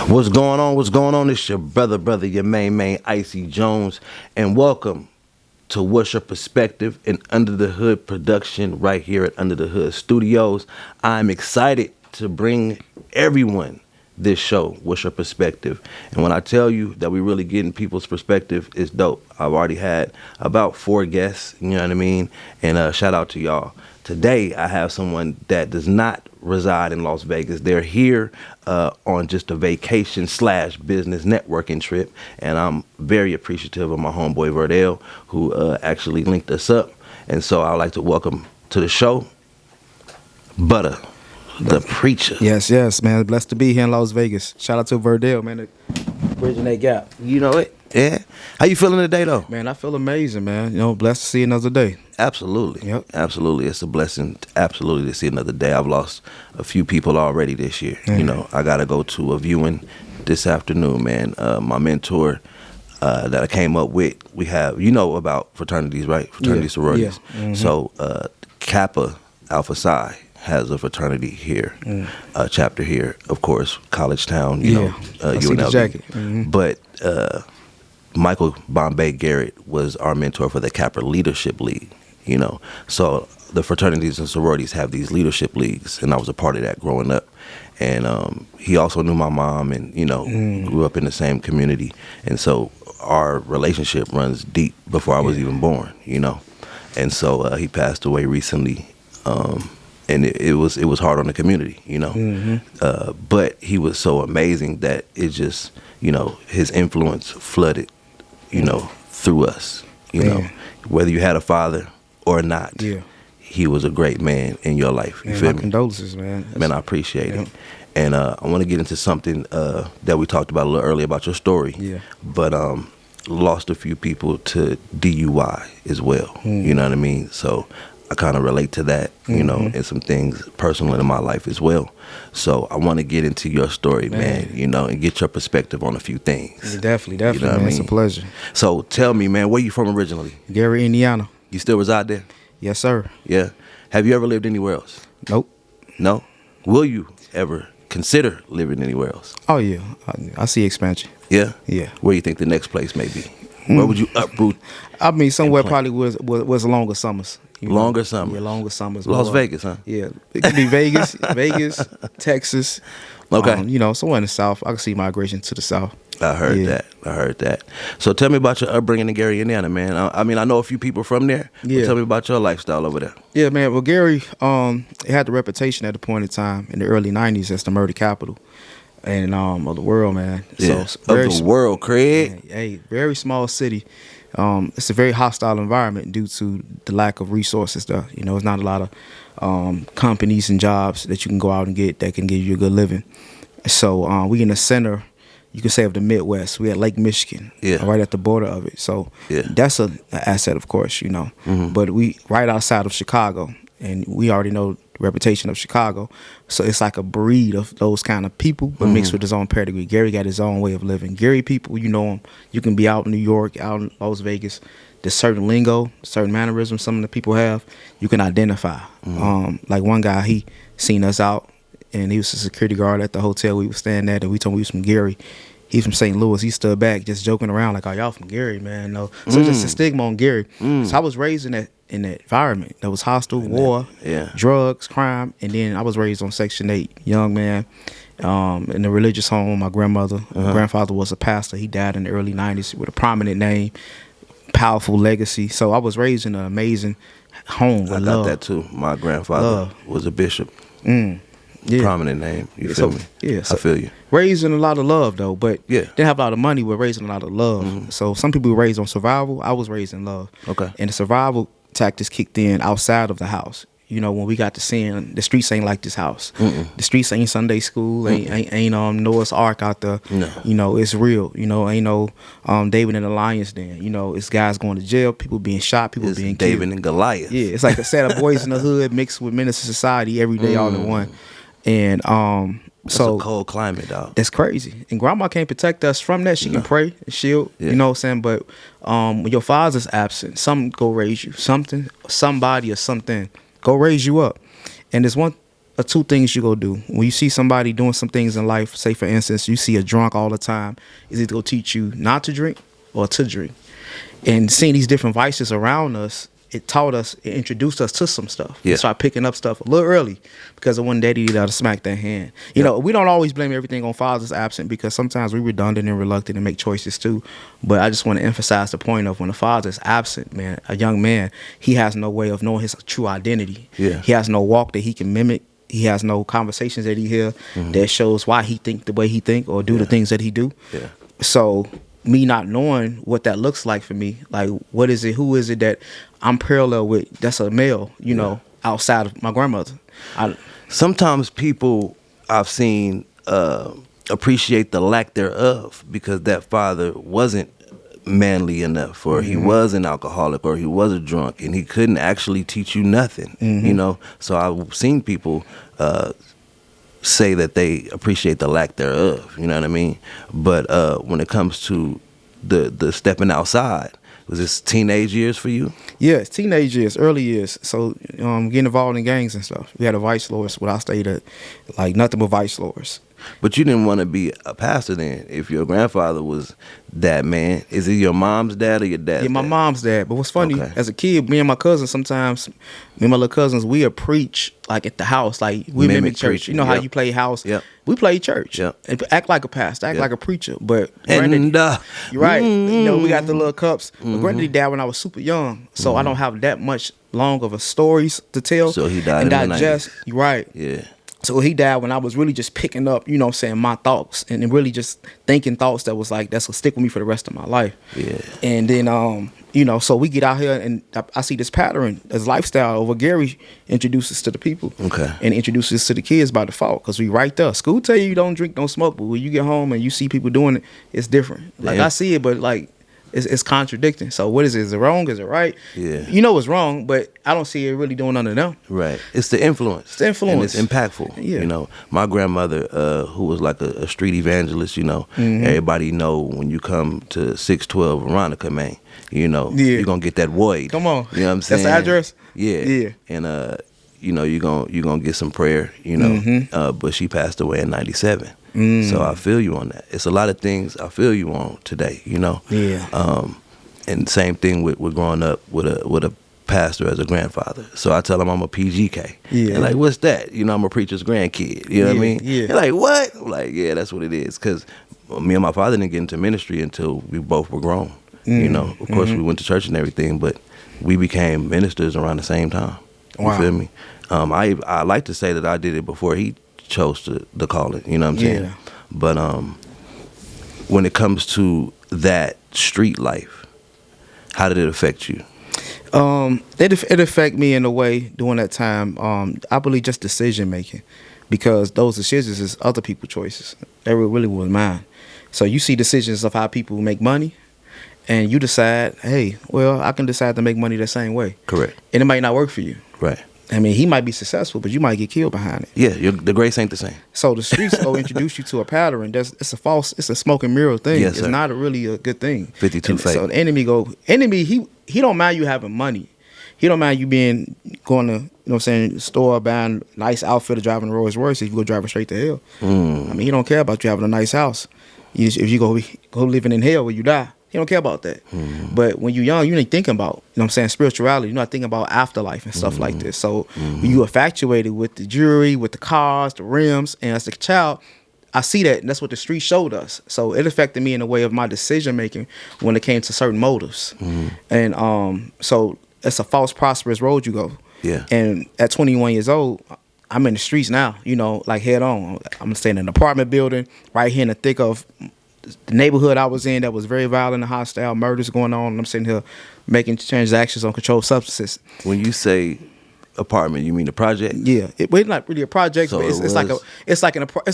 What's going on? What's going on? It's your brother, your main, IC Jonez, and welcome to What's Your Perspective, an Under the Hood production right here at Under the Hood Studios. I'm excited to bring everyone this show, What's Your Perspective. And when I tell you that we really getting people's perspective, it's dope. I've already had about 4 guests, you know what I mean? And shout out to y'all. Today, I have someone that does not reside in Las Vegas. They're here on just a vacation / business networking trip. And I'm very appreciative of my homeboy Verdell, who actually linked us up. And so I'd like to welcome to the show, Butta The Preacher. Yes, man. Blessed to be here in Las Vegas. Shout out to Verdell, man, bridging that gap. You know it? Yeah. How you feeling today, though? Man, I feel amazing, man. You know, blessed to see another day. Absolutely. Yep. Absolutely. It's a blessing, absolutely, to see another day. I've lost a few people already this year. Mm-hmm. You know, I got to go to a viewing this afternoon, man. My mentor that I came up with, we have, you know about fraternities, right? Fraternity sororities. Yeah. Mm-hmm. So Kappa Alpha Psi has a fraternity here, chapter here, of course, College Town, you know, I see the UNLV. jacket. Mm-hmm. But Michael Bombay Garrett was our mentor for the Kappa Leadership League, you know. So the fraternities and sororities have these leadership leagues, and I was a part of that growing up. And he also knew my mom and, you know, grew up in the same community. And so our relationship runs deep before I was even born, you know. And so he passed away recently. And it was hard on the community, you know. Mm-hmm. But he was so amazing that it just, you know, his influence flooded, you know, through us, you know. Whether you had a father or not, he was a great man in your life. You feel my me? Condolences, man. Man, I appreciate it. And I want to get into something that we talked about a little earlier about your story. Yeah. But lost a few people to DUI as well. You know what I mean? So I kind of relate to that, you know, and some things personal in my life as well. So I want to get into your story, man, you know, and get your perspective on a few things. Yeah, definitely, You know what I man. It's mean? a pleasure. So tell me, man, where you from originally? Gary, Indiana. You still reside there? Yes, sir. Yeah. Have you ever lived anywhere else? Nope. No? Will you ever consider living anywhere else? Oh, yeah. I see expansion. Yeah? Yeah. Where do you think the next place may be? Where would you uproot? I mean, somewhere probably was longer summers. You know? Longer summers? Yeah, longer summers. Las Vegas, huh? Yeah. It could be Vegas, Texas. Okay. You know, somewhere in the South. I can see migration to the South. I heard that. So tell me about your upbringing in Gary, Indiana, man. I mean, I know a few people from there. Yeah. But tell me about your lifestyle over there. Yeah, man. Well, Gary, it had the reputation at a point in time in the early 90s as the murder capital and of the world, man. Yeah. So Of the world, Craig. Hey, very small city. It's a very hostile environment due to the lack of resources there. You know, it's not a lot of companies and jobs that you can go out and get that can give you a good living. So we in the center, you could say, of the Midwest. We at Lake Michigan, right at the border of it. So that's an asset, of course, you know. But we right outside of Chicago, and we already know the reputation of Chicago. So it's like a breed of those kind of people, but mixed with his own pedigree. Gary got his own way of living. Gary people, you know them. You can be out in New York, out in Las Vegas. There's certain lingo, certain mannerisms some of the people have. You can identify. Like one guy, he seen us out, and he was a security guard at the hotel we were staying at, and we told him we was from Gary. He's from St. Louis. He stood back just joking around like, oh, y'all from Gary, man. No. So it's just a stigma on Gary. So I was raised in that environment that was hostile, war, drugs, crime. And then I was raised on Section 8, young man, in a religious home. My grandfather was a pastor. He died in the early 90s with a prominent name, powerful legacy. So I was raised in an amazing home with I got love. that too. My grandfather was a bishop. Prominent name. You feel me? Yeah. I feel you. Raised in a lot of love, though, but didn't have a lot of money, but raised in a lot of love. So some people were raised on survival. I was raised in love. Okay. And the survival tactics kicked in outside of the house. You know, when we got to seeing the streets ain't like this house. The streets ain't Sunday school. Ain't Noah's Ark out there. No. You know, it's real. You know, ain't no David and the Lions Den. You know, it's guys going to jail, people being shot, people It's being David killed. and Goliath. Yeah, it's like a set of boys in the hood mixed with menace to society every day all in one. And It's so a cold climate, dog. that's crazy. And grandma can't protect us from that. She can pray and shield, you know what I'm saying? But when your father's absent, something go raise you. Somebody or something go raise you up. And there's one are two things you go do. When you see somebody doing some things in life, say for instance, you see a drunk all the time, is it go teach you not to drink or to drink? And seeing these different vices around us, it taught us, it introduced us to some stuff. Yeah. We started picking up stuff a little early because of one daddy that smacked that hand. You know, we don't always blame everything on fathers absent because sometimes we're redundant and reluctant to make choices too. But I just want to emphasize the point of when a father is absent, man, a young man, he has no way of knowing his true identity. Yeah. He has no walk that he can mimic. He has no conversations that he hear that shows why he think the way he think or do the things that he do. Yeah. So me not knowing what that looks like for me, like what is it, who is it that I'm parallel with, that's a male, you know, outside of my grandmother. Sometimes people I've seen appreciate the lack thereof because that father wasn't manly enough, or he was an alcoholic, or he was a drunk, and he couldn't actually teach you nothing, you know. So I've seen people say that they appreciate the lack thereof, you know what I mean? But when it comes to the stepping outside, was this teenage years for you? Yeah, teenage years, early years. So getting involved in gangs and stuff. We had a vice lords where I stayed at, like nothing but vice lords. But you didn't want to be a pastor then if your grandfather was that man. Is it your mom's dad or your dad's Yeah, my dad? mom's dad. But what's funny, as a kid, me and my cousins sometimes, me and my little cousins, we would preach like at the house. Like we mimic church. preaching, You know how you play house? Yep. We play church. Yep. And act like a pastor, act like a preacher. But And you're right. You know, we got the little cups. But Granddaddy died when I was super young. So I don't have that much long of a stories to tell. So he died and in the 90s. digest. You're right. Yeah. So he died when I was really just picking up, you know what I'm saying, my thoughts and really just thinking thoughts that was like, that's gonna stick with me for the rest of my life. Yeah. And then, you know, so we get out here and I see this pattern, this lifestyle over Gary introduces to the people. Okay. And introduces to the kids by default because we right there. School tell you don't drink, don't smoke, but when you get home and you see people doing it, it's different. Like I see it, but like, it's contradicting. So what is it? Is it wrong? Is it right? Yeah. You know it's wrong, but I don't see it really doing none of them. Right. It's the influence. It's the influence. And it's impactful. Yeah. You know, my grandmother, who was like a street evangelist, you know, everybody know when you come to 612 Veronica, man, you know, you're going to get that void. Come on. You know what I'm saying? That's the address? Yeah. Yeah. And, you know, you're gonna get some prayer, you know, but she passed away in 97. So I feel you on that. It's a lot of things I feel you on today, you know. Yeah. And same thing with growing up with a pastor as a grandfather. So I tell them I'm a PGK. Yeah. And like, what's that? You know, I'm a preacher's grandkid. You know what I mean? Yeah. They're like, what? I'm like, yeah, that's what it is. Because me and my father didn't get into ministry until we both were grown. You know, of course we went to church and everything, but we became ministers around the same time. You feel me? I like to say that I did it before he chose to call it. You know what I'm saying? Yeah. But when it comes to that street life, how did it affect you? It affect me in a way during that time. I believe just decision making, because those decisions is other people's choices. They really was mine. So you see decisions of how people make money, and you decide, hey, well, I can decide to make money the same way. Correct. And it might not work for you. Right. I mean, he might be successful, but you might get killed behind it. Yeah, the grace ain't the same. So the streets will introduce you to a pattern. It's a smoke and mirror thing. Yes, it's sir. not really a good thing. 52 fake. So the enemy, he don't mind you having money. He don't mind you going to, you know what I'm saying, store, buying a nice outfit or driving a Rolls Royce if you go driving straight to hell. I mean, he don't care about you having a nice house. If you go living in hell where you die, he don't care about that. But when you're young, you ain't thinking about, you know what I'm saying, spirituality. You're not thinking about afterlife and stuff like this. So when you infatuated with the jewelry, with the cars, the rims, and as a child, I see that, and that's what the street showed us. So it affected me in a way of my decision making when it came to certain motives. And so it's a false, prosperous road you go. Yeah. And at 21 years old, I'm in the streets now, you know, like head on. I'm staying in an apartment building right here in the thick of the neighborhood I was in that was very violent and hostile, murders going on, and I'm sitting here making transactions on controlled substances. When you say apartment, you mean the project? Yeah, it's not really a project, So but it's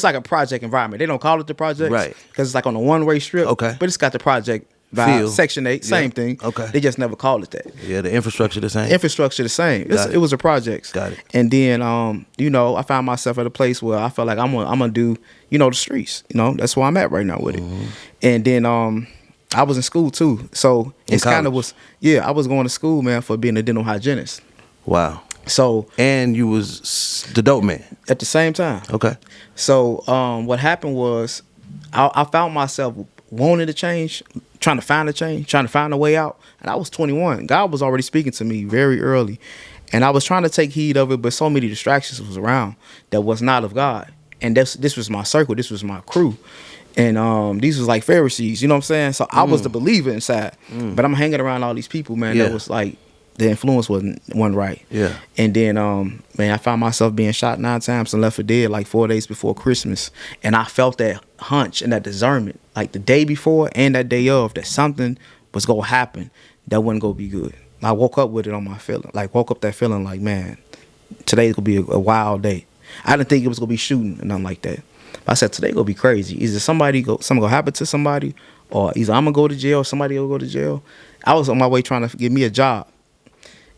like a project environment. They don't call it the project, Right. Because it's like on a one-way strip. Okay. But it's got the project vibe. Feel. Section 8, same Yeah. thing. Okay. They just never call it that. Yeah, the infrastructure the same. Infrastructure the same. Got it. It was a project. Got it. And then, you know, I found myself at a place where I felt like I'm gonna do, you know, the streets. You know, that's where I'm at right now with it. And then I was in school too, so it's kind of college? I was going to school, man, for being a dental hygienist. Wow. So And you was the dope man. at the same time. Okay. So what happened was I found myself wanting to change, trying to find a change, trying to find a way out. And I was 21. God was already speaking to me very early. And I was trying to take heed of it, but so many distractions was around that was not of God. And this was my circle. This was my crew. And these was like Pharisees, you know what I'm saying? So I was the believer inside. But I'm hanging around all these people, man, that was like, the influence wasn't right. Yeah. And then, man, I found myself being shot 9 times and left for dead like 4 days before Christmas. And I felt that hunch and that discernment, like the day before and that day of, that something was going to happen that wasn't going to be good. I woke up with it on my feeling. Like, woke up that feeling like, man, today's going to be a wild day. I didn't think it was going to be shooting or nothing like that. But I said, today going to be crazy. Either something going to happen to somebody, or either I'm going to go to jail or somebody will go to jail. I was on my way trying to get me a job.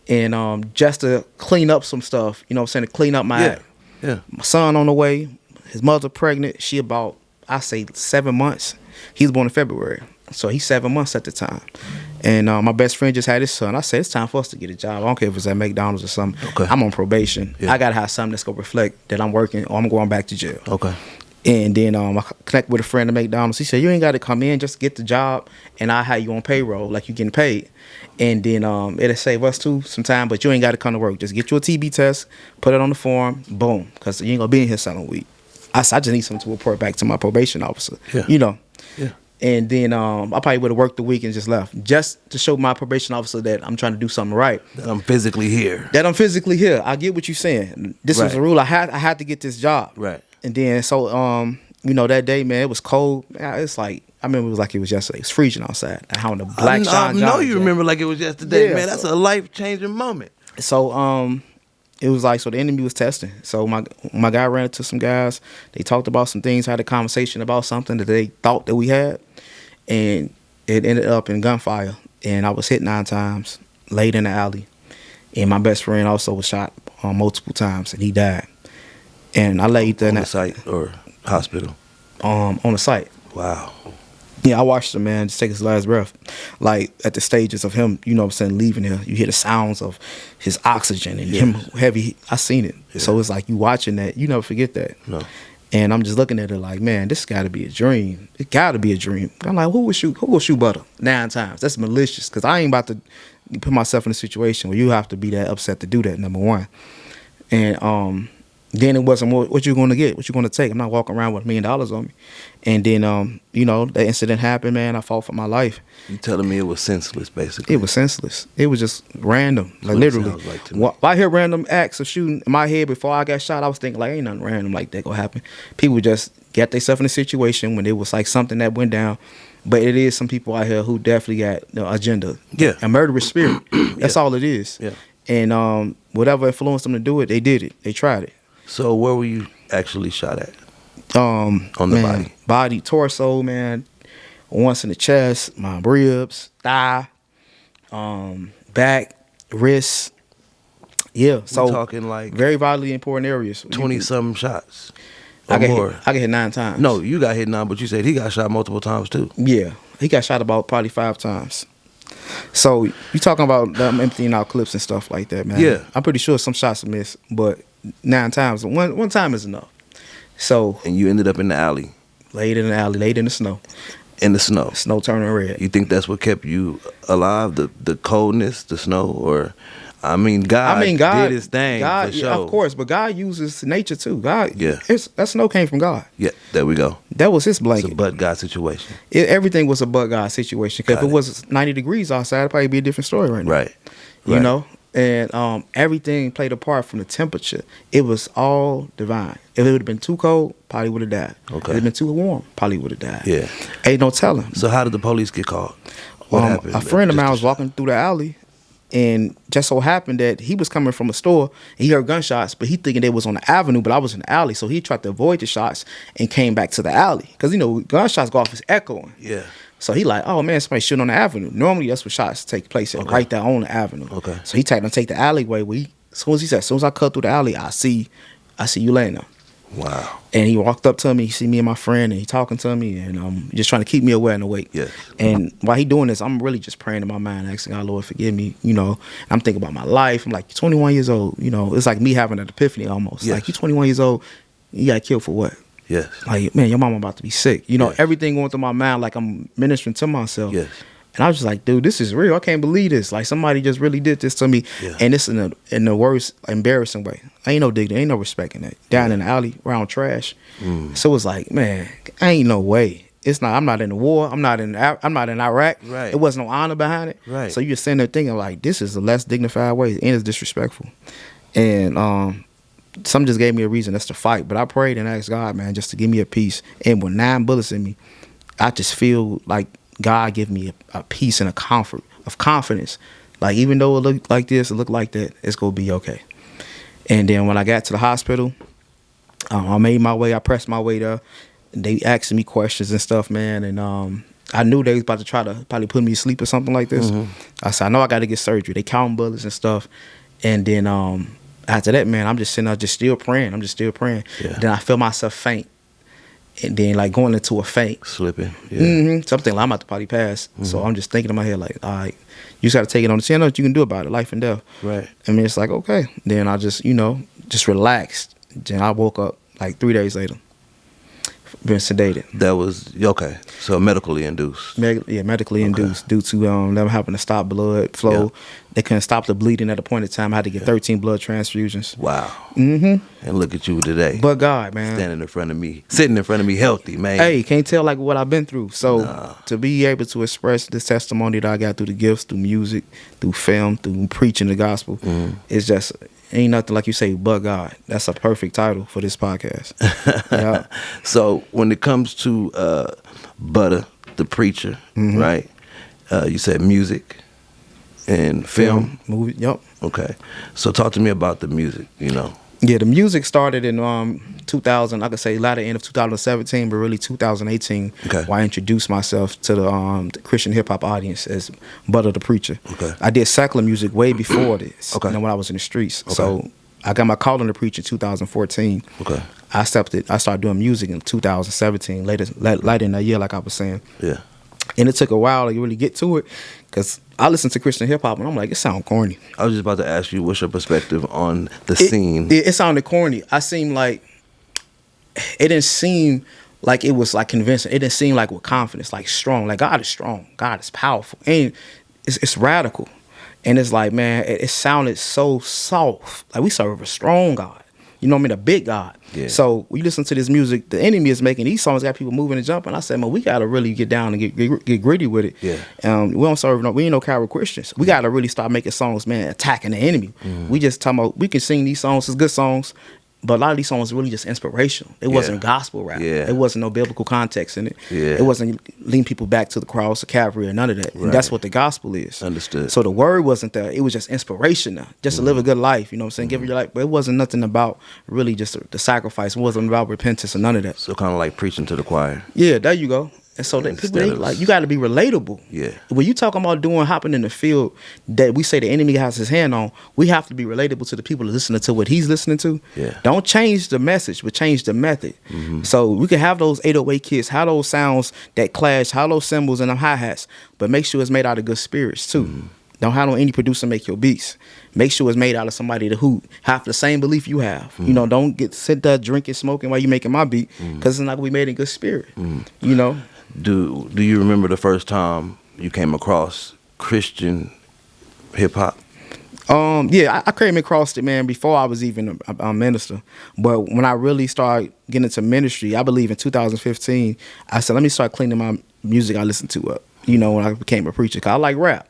And just to clean up some stuff, you know what I'm saying, to clean up my act. Yeah. My son on the way, his mother pregnant, she about, I say 7 months. He was born in February, so he's 7 months at the time. And my best friend just had his son. I said, it's time for us to get a job. I don't care if it's at McDonald's or something. Okay. I'm on probation. Yeah. I got to have something that's going to reflect that I'm working or I'm going back to jail. Okay. And then I connect with a friend at McDonald's. He said, you ain't got to come in, just get the job, and I'll have you on payroll, like you getting paid. And then it'll save us too some time, but you ain't got to come to work. Just get you a TB test, put it on the form, boom, because you ain't going to be in here selling weed. I just need something to report back to my probation officer, you know. Yeah. And then I probably would have worked the week and just left, just to show my probation officer that I'm trying to do something right. That I'm physically here. I get what you're saying. This was a rule. I had to get this job. Right. And then so you know, that day, man, it was cold. It's like, I remember it was like it was yesterday. It was freezing outside. I had the black I know you remember like it was yesterday, man. That's a life-changing moment. So it was like, so the enemy was testing. So my guy ran into some guys. They talked about some things, had a conversation about something that they thought that we had. And it ended up in gunfire. And I was hit 9 times, laid in the alley. And my best friend also was shot multiple times, and he died. And I laid there on the site or hospital? On the site. Wow. Yeah, I watched him, man, just take his last breath. Like, at the stages of him, you know what I'm saying, leaving here, you hear the sounds of his oxygen and him heavy. I seen it. Yeah. So it's like, you watching that, you never forget that. No. And I'm just looking at it like, man, this got to be a dream. It got to be a dream. I'm like, who will shoot Butta 9 times? That's malicious, because I ain't about to put myself in a situation where you have to be that upset to do that, number one. And then it wasn't what you going to get, what you going to take. I'm not walking around with $1 million on me. And then, you know, that incident happened, man. I fought for my life. You telling me it was senseless, basically? It was senseless. It was just random, like literally. If I hear random acts of shooting in my head before I got shot, I was thinking, like, ain't nothing random like that gonna happen. People just got themselves in a situation when it was like something that went down. But it is some people out here who definitely got agenda. Yeah. A murderous spirit. That's all it is. Yeah. And whatever influenced them to do it, they did it. They tried it. So where were you actually shot at? On the body? Body, torso, man. Once in the chest, my ribs, thigh, back, wrist. Yeah. So we're talking like very vitally important areas. 20-something shots. I got hit 9 times. No, you got hit 9, but you said he got shot multiple times too. Yeah. He got shot about probably 5 times. So you talking about them emptying out clips and stuff like that, man. Yeah. I'm pretty sure some shots are missed, but 9 times. One time is enough. So. And you ended up in the alley. Laid in the alley, laid in the snow. In the snow. Snow turning red. You think that's what kept you alive? The coldness, the snow, or God did his thing. God, for sure. Yeah, of course, but God uses nature too. God, yeah, that snow came from God. Yeah, there we go. That was His blanket. It's a but God situation. Everything was a but God situation. Because if it was 90 degrees outside, it'd probably be a different story right now. Right. You know, and everything played a part from the temperature. It was all divine. If it would have been too cold, probably would have died. Okay. If it had been too warm, probably would have died. Yeah. Ain't no telling. So how did the police get called? What happened? A friend of mine was walking through the alley, and just so happened that he was coming from a store, and he heard gunshots, but he thinking they was on the avenue, but I was in the alley, so he tried to avoid the shots and came back to the alley. Because, you know, gunshots go off as echoing. Yeah. So he like, oh man, somebody shooting on the avenue. Normally that's where shots take place at, right there on the avenue. Okay. So he tried to take the alleyway. As soon as I cut through the alley, I see you laying there. Wow. And he walked up to me, he see me and my friend, and he talking to me, and just trying to keep me aware and awake. Yes. And while he doing this, I'm really just praying in my mind, asking God, Lord, forgive me. You know, I'm thinking about my life. I'm like, you're 21 years old. You know, it's like me having an epiphany almost. Yes. Like, you're 21 years old, you got killed for what? Yes. Like, man, your mama about to be sick. You know, Yes. everything going through my mind, like I'm ministering to myself. Yes. And I was just like, dude, this is real. I can't believe this. Like, somebody just really did this to me. Yeah. And it's in the worst, embarrassing way. Ain't no dignity, ain't no respect in that. Down in the alley, around trash. So it's like, man, ain't no way. It's not. I'm not in the war. I'm not in Iraq. Right. It wasn't no honor behind it. Right. So you're sitting there thinking like, this is a less dignified way, and it's disrespectful. And some just gave me a reason. That's to fight. But I prayed and asked God, man, just to give me a peace. And with 9 bullets in me, I just feel like God give me a peace and a comfort of confidence. Like, even though it looked like this, it looked like that, it's gonna be okay. And then when I got to the hospital, I made my way. I pressed my way there. And they asked me questions and stuff, man. And I knew they was about to try to probably put me to sleep or something like this. I said, I know I got to get surgery. They counting bullets and stuff. And then after that, man, I'm just sitting there, just still praying. I'm just still praying. Yeah. Then I feel myself faint. And then, like, going into a faint. Slipping. Yeah. Something like, I'm about to probably pass. So I'm just thinking in my head, like, all right, you just got to take it on the chin. What you can do about it, life and death. Right. I mean, it's like, okay. Then I just, just relaxed. Then I woke up like 3 days later, been sedated. That was okay. So medically induced. Medically induced due to them having to stop blood flow. Yeah. They couldn't stop the bleeding at a point in time. I had to get 13 blood transfusions. Wow. And look at you today. But God, man. Standing in front of me, sitting in front of me healthy, man. Hey, can't tell like what I've been through. So to be able to express this testimony that I got through the gifts, through music, through film, through preaching the gospel, it's just ain't nothing like you say but God. That's a perfect title for this podcast. Yeah. So when it comes to Butta the Preacher, right? You said music and film. Movie. Yep. Okay. So talk to me about the music, Yeah, the music started in 2000, I could say latter end of 2017, but really 2018, Okay. where I introduced myself to the Christian hip-hop audience as Butta the Preacher. Okay. I did secular music way before this, Okay. when I was in the streets. Okay. So I got my calling to preach in 2014. Okay. I started doing music in 2017, later in that year, like I was saying. Yeah. And it took a while to really get to it, because I listen to Christian hip-hop, and I'm like, it sounds corny. I was just about to ask you, what's your perspective on the scene? It sounded corny. I seemed like it didn't seem like it was like convincing. It didn't seem like with confidence, like strong. Like God is strong. God is powerful. And it's radical. And it's like, man, it sounded so soft. Like we serve a strong God. You know what I mean? A big God. Yeah. So we listen to this music. The enemy is making these songs, got people moving and jumping. I said, man, we got to really get down and get gritty with it. Yeah. We don't serve we ain't no coward Christians. We got to really start making songs, man, attacking the enemy. We just talking about, we can sing these songs, it's good songs, but a lot of these songs really just inspirational. It wasn't gospel rap. Yeah. It wasn't no biblical context in it. Yeah. It wasn't leading people back to the cross or Calvary or none of that. And that's what the gospel is. Understood. So the word wasn't there. It was just inspirational, just to live a good life. You know what I'm saying? Give your life. But it wasn't nothing about really just the sacrifice. It wasn't about repentance or none of that. So kind of like preaching to the choir. Yeah, there you go. And so that people, like, you got to be relatable. Yeah. When you talking about hopping in the field that we say the enemy has his hand on, we have to be relatable to the people listening to what he's listening to. Yeah. Don't change the message, but change the method. So we can have those 808 kits, have those sounds that clash, have those cymbals and them hi-hats, but make sure it's made out of good spirits too. Don't have no any producer make your beats. Make sure it's made out of somebody who have the same belief you have. Don't sit there drinking, smoking while you making my beat, because it's not gonna be made in good spirit. Do you remember the first time you came across Christian hip hop? Yeah, I came across it, man, before I was even a minister. But when I really started getting into ministry, I believe in 2015, I said, let me start cleaning my music I listen to up, when I became a preacher. 'Cause I like rap.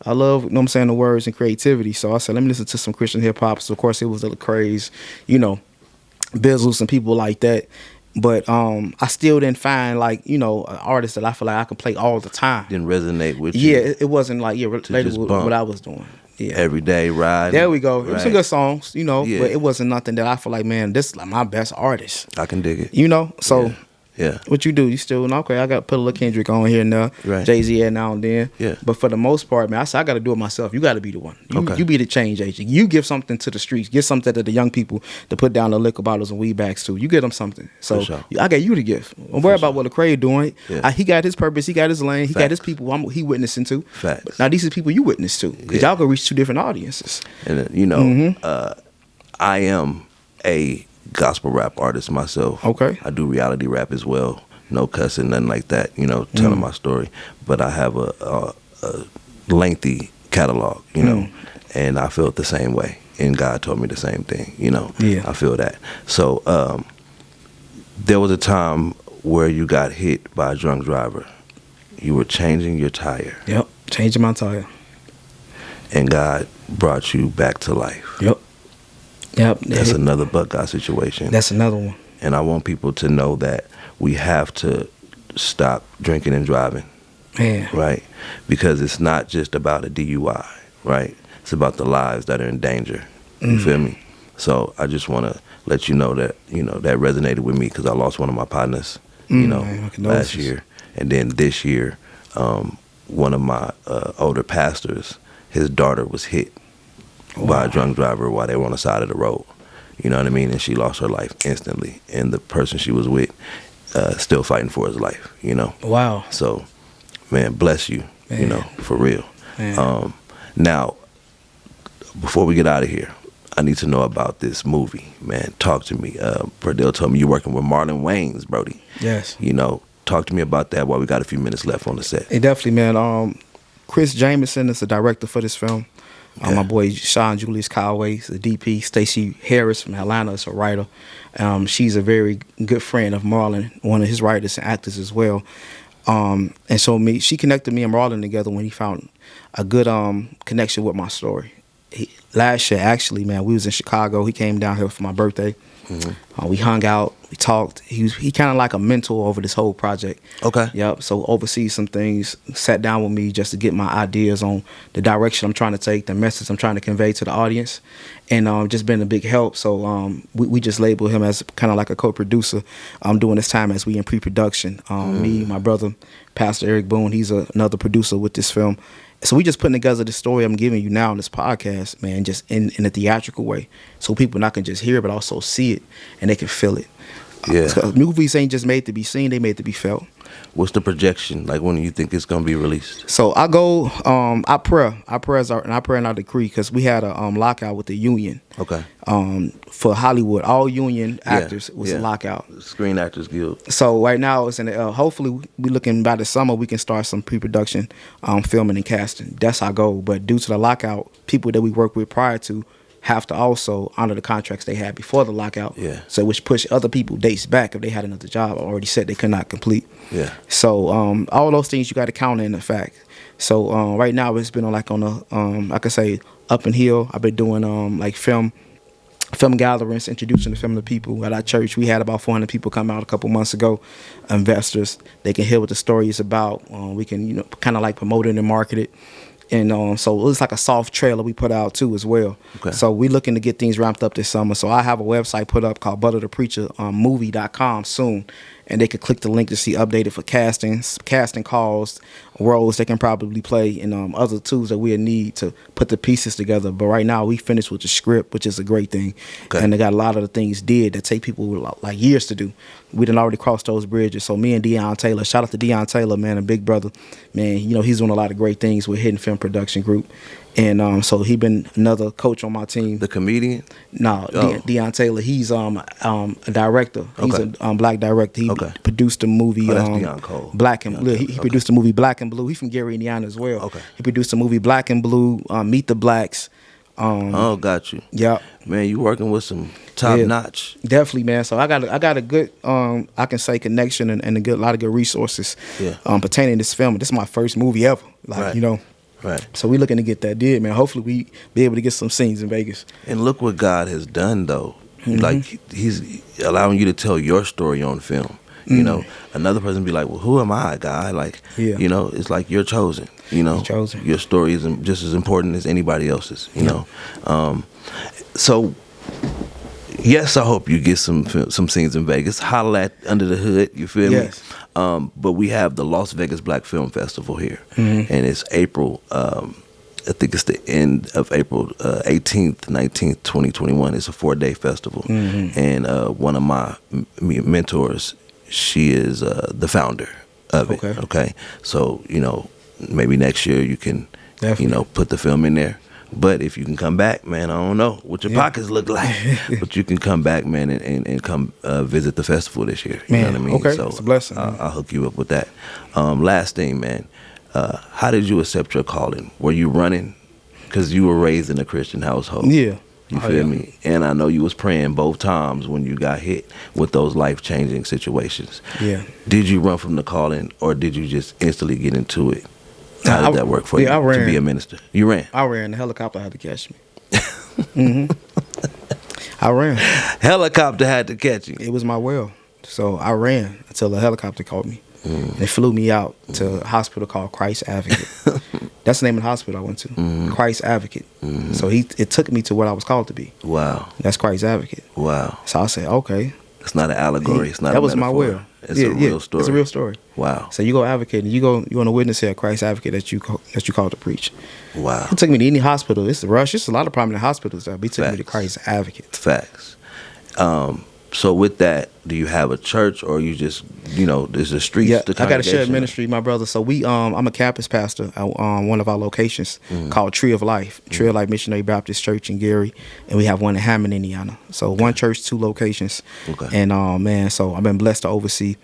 I love, the words and creativity. So I said, let me listen to some Christian hip hop. So of course it was the Craze, Bizzles and people like that. But I still didn't find an artist that I feel like I could play all the time. Didn't resonate with you? Yeah, it wasn't related with what I was doing. Yeah. Every day ride. There we go. It was some good songs, Yeah. but it wasn't nothing that I feel like, man, this is like my best artist. I can dig it. So Yeah. What you do? You still okay? I got to put a little Kendrick on here now. Right. Jay-Z now and then. Yeah. But for the most part, man, I got to do it myself. You got to be the one. Okay. You be the change agent. You give something to the streets. Give something to the young people to put down the liquor bottles and weed bags to. You get them something. So For sure. I got you the gift. Don't worry about what Lecrae doing. Yeah. He got his purpose. He got his lane. He got his Facts. people. He witnessing to. Facts. But now these are people you witness to. Because y'all gonna reach two different audiences. And you know, I am a gospel rap artist myself. Okay. I do reality rap as well. No cussing, nothing like that. You know, telling my story. But I have a lengthy catalog. You know, and I felt the same way. And God told me the same thing. You know, Yeah. I feel that. So there was a time where you got hit by a drunk driver. You were changing your tire. Yep. Changing my tire. And God brought you back to life. Yep. That's another but God situation. That's another one. And I want people to know that we have to stop drinking and driving, Man. right? Because it's not just about a DUI, right? It's about the lives that are in danger. You feel me? So I just want to let you know that, that resonated with me because I lost one of my partners, Man, last year. And then this year, one of my older pastors, his daughter was hit by a drunk driver while they were on the side of the road. You know what I mean? And she lost her life instantly. And the person she was with still fighting for his life, Wow. So, man, bless you, Man. For real. Man. Now, before we get out of here, I need to know about this movie, man. Talk to me. Perdell told me you're working with Marlon Wayans, Brody. Yes. Talk to me about that while we got a few minutes left on the set. Hey, definitely, man. Chris Jameson is the director for this film. Okay. My boy Sean Julius Calloway is the DP. Stacey Harris from Atlanta is a writer. She's a very good friend of Marlon, one of his writers and actors as well. And so she connected me and Marlon together when he found a good connection with my story. Last year, actually, man, we was in Chicago. He came down here for my birthday. Mm-hmm. We hung out. We talked. He kind of like a mentor over this whole project. Okay. Yep. So oversees some things. Sat down with me just to get my ideas on the direction I'm trying to take, the message I'm trying to convey to the audience, and just been a big help. So we just label him as kind of like a co-producer during this time as we in pre-production. Me, my brother, Pastor Eric Boone, he's another producer with this film. So we just putting together the story I'm giving you now on this podcast, man, just in a theatrical way. So people not can just hear it, but also see it, and they can feel it. Yeah. Movies ain't just made to be seen, they made to be felt. What's the projection? Like, when do you think it's going to be released? So I go, I pray and I decree, because we had a lockout with the union. Okay. For Hollywood, all union actors was a lockout. Screen Actors Guild. So right now it's in the, hopefully we looking by the summer we can start some pre-production, filming and casting. That's our goal. But due to the lockout, people that we worked with prior to have to also honor the contracts they had before the lockout. Yeah. So which push other people dates back if they had another job already said they could not complete. Yeah. So all those things you got to count in the fact. So right now it's been like on a I could say up and hill. I've been doing like film gatherings, introducing the film to people. At our church, we had about 400 people come out a couple months ago. Investors, they can hear what the story is about. We can kind of like promote it and market it. And so it's like a soft trailer we put out too as well. Okay. So we're looking to get things ramped up this summer. So I have a website put up called Butta The Preacher movie.com soon. And they could click the link to see updated for casting calls, roles they can probably play, and other tools that we'll need to put the pieces together. But right now we finished with the script, which is a great thing. Okay. And they got a lot of the things that take people like years to do. We done already crossed those bridges. So me and Deion Taylor, shout out to Deion Taylor, man, a big brother. Man, he's doing a lot of great things with Hidden Film Production Group. And so he been another coach on my team. The comedian? No, Deion Taylor. He's a director. He's a black director. He produced the movie that's Deion Cole. Black and Blue. He produced the movie Black and Blue. He's from Gary, Indiana as well. Okay. He produced the movie Black and Blue, Meet the Blacks. Got you. Yeah. Man, you working with some top notch. Definitely, man. So I got a good I can say connection and a lot of good resources pertaining to this film. This is my first movie ever. Right. So we looking to get that did, man. Hopefully we be able to get some scenes in Vegas. And look what God has done, though. Mm-hmm. Like, he's allowing you to tell your story on film. Another person be like, well, who am I, guy? Like, it's like you're chosen. Chosen. Your story is just as important as anybody else's, know. So Yes, I hope you get some scenes in Vegas. Holla at Under the Hood, you feel Yes. me? But we have the Las Vegas Black Film Festival here, and it's April. I think it's the end of April 18th, 19th, 2021. It's a 4-day festival, and one of my mentors, she is the founder of it. Okay. Okay, so maybe next year you can Definitely. put the film in there. But if you can come back, man, I don't know what your pockets look like, but you can come back, man, and come visit the festival this year. You know what I mean? Okay, So it's a blessing. I'll hook you up with that. Last thing, man, how did you accept your calling? Were you running? Because you were raised in a Christian household. Yeah. You feel me? And I know you was praying both times when you got hit with those life-changing situations. Yeah. Did you run from the calling, or did you just instantly get into it? How did that work for you I ran. to be a minister? You ran? I ran. The helicopter had to catch me. I ran. Helicopter had to catch you. It was my will. So I ran until the helicopter caught me. They flew me out to a hospital called Christ Advocate. That's the name of the hospital I went to. Christ Advocate. So it took me to what I was called to be. Wow. That's Christ Advocate. Wow. So I said, okay. It's not an allegory. It's not that a was metaphor. my will. It's a real story. It's a real story. Wow. So you go advocate, and you want to witness here at Christ Advocate that you called to preach. Wow. It took me to any hospital. It's the rush. It's a lot of prominent hospitals that be taking me to Christ Advocate. Facts. So with that, do you have a church, or you just there's the streets? Yeah, the I got a shared congregation? ministry, my brother. So I'm a campus pastor at one of our locations called Tree of Life, Tree of Life Missionary Baptist Church in Gary, and we have one in Hammond, Indiana. So one church, 2 locations. Okay. And man, so I've been blessed to oversee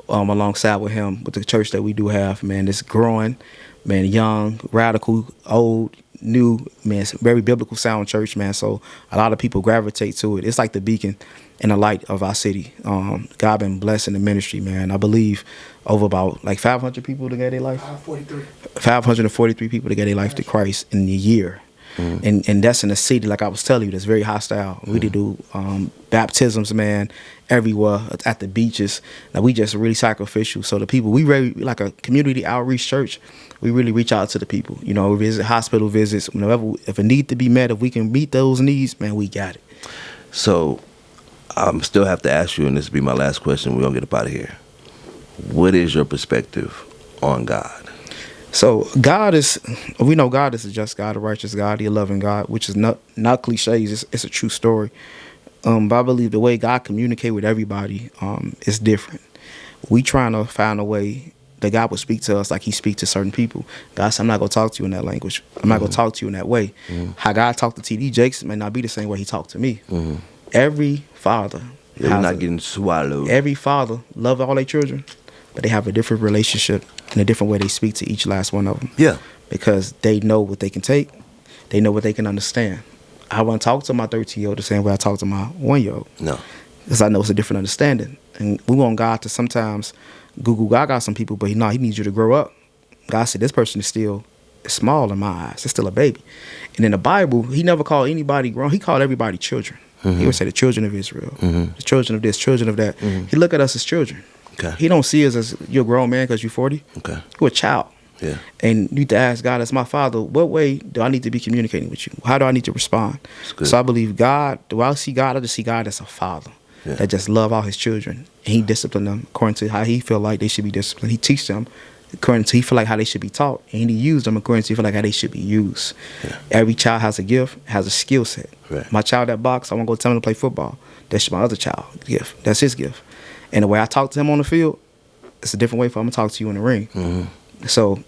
alongside with him with the church that we do have. Man, it's growing. Man, young, radical, old, new. Man, it's a very biblical sound church. Man, so a lot of people gravitate to it. It's like the beacon and the light of our city. God been blessing the ministry, man. I believe over about like 500 people to get their life. 543 people to get their life to Christ in a year. And that's in a city, like I was telling you, that's very hostile. We do baptisms, man, everywhere, at the beaches. Now, we just really sacrificial. So the people, we really, like a community outreach church, we really reach out to the people. We visit hospital visits. Whenever, if a need to be met, if we can meet those needs, man, we got it. So I still have to ask you, and this will be my last question. We're going to get up out of here. What is your perspective on God? So we know God is a just God, a righteous God, a loving God, which is not cliches. It's a true story. But I believe the way God communicates with everybody is different. We trying to find a way that God would speak to us like he speaks to certain people. God said, I'm not going to talk to you in that language. I'm not going to talk to you in that way. How God talked to T.D. Jakes may not be the same way he talked to me. Every father. You're not getting swallowed. Every father love all their children, but they have a different relationship and a different way they speak to each last one of them. Yeah. Because they know what they can take. They know what they can understand. I won't talk to my 13-year-old the same way I talk to my 1-year-old. No. Because I know it's a different understanding. And we want God to sometimes Google, God got some people, but he needs you to grow up. God said, this person is still small in my eyes. It's still a baby. And in the Bible, he never called anybody grown. He called everybody children. He would say the children of Israel, the children of this, children of that. He look at us as children. Okay. He don't see us as you're a grown man because you're 40. Okay. You're a child. Yeah. And you need to ask God, as my father, what way do I need to be communicating with you? How do I need to respond? So I believe God, do I see God? I just see God as a father that just love all his children. And he discipline them according to how he feel like they should be disciplined. He teach them according to he feel like how they should be taught. And he use them according to he feel like how they should be used. Yeah. Every child has a gift, has a skill set. Right. My child that box, I want to go tell him to play football. That's my other child gift. That's his gift. And the way I talk to him on the field, it's a different way for him to talk to you in the ring. So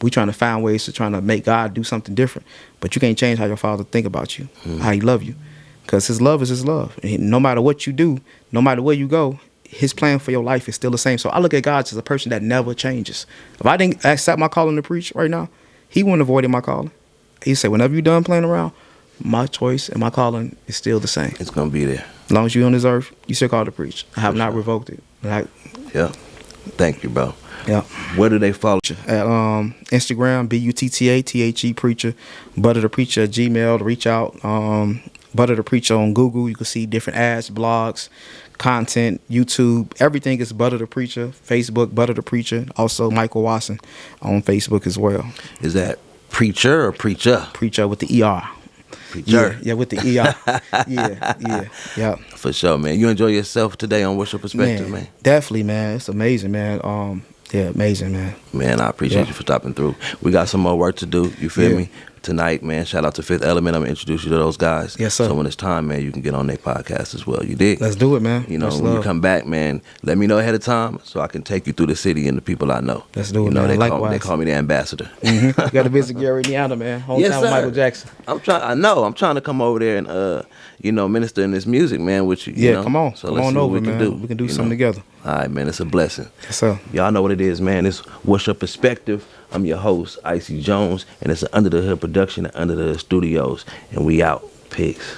we trying to find ways to trying to make God do something different. But you can't change how your father think about you, how he love you. Because his love is his love. And no matter what you do, no matter where you go, his plan for your life is still the same. So I look at God as a person that never changes. If I didn't accept my calling to preach right now, he wouldn't avoid my calling. He said, whenever you're done playing around, my choice and my calling is still the same. It's going to be there. As long as you're on this earth, you still called to preach. I have not revoked it. Yeah. Thank you, bro. Yeah. Where do they follow you? At Instagram, BUTTATHE Preacher, Butta The Preacher at Gmail to reach out. Butta The Preacher on Google. You can see different ads, blogs, content, YouTube. Everything is Butta The Preacher. Facebook, Butta The Preacher. Also, Michael Watson on Facebook as well. Is that Preacher or Preacher? Preacher with the ER. Preacher. Yeah, with the ER. Yeah. For sure, man. You enjoy yourself today on What's Your Perspective, man? Definitely, man. It's amazing, man. Yeah, amazing, man. Man, I appreciate you for stopping through. We got some more work to do, you feel me? Tonight, man, shout out to Fifth Element. I'm going to introduce you to those guys. Yes, sir. So when it's time, man, you can get on their podcast as well. You dig? Let's do it, man. You know, when you come back, man, let me know ahead of time so I can take you through the city and the people I know. Let's do it, you know, man. They call me the ambassador. You got to visit Gary, Indiana, man. Hometown of Michael Jackson. I'm trying to come over there and minister in this music, man, with you. You know? Come on. So come let's on see what over, we can man. do. We can do you something know? together. All right, man. It's a blessing. Yes, sir. Y'all know what it is, man. It's What's Your Perspective. I'm your host, IC Jonez, and it's an Under the Hood production at Under the Hood Studios, and we out. Peace.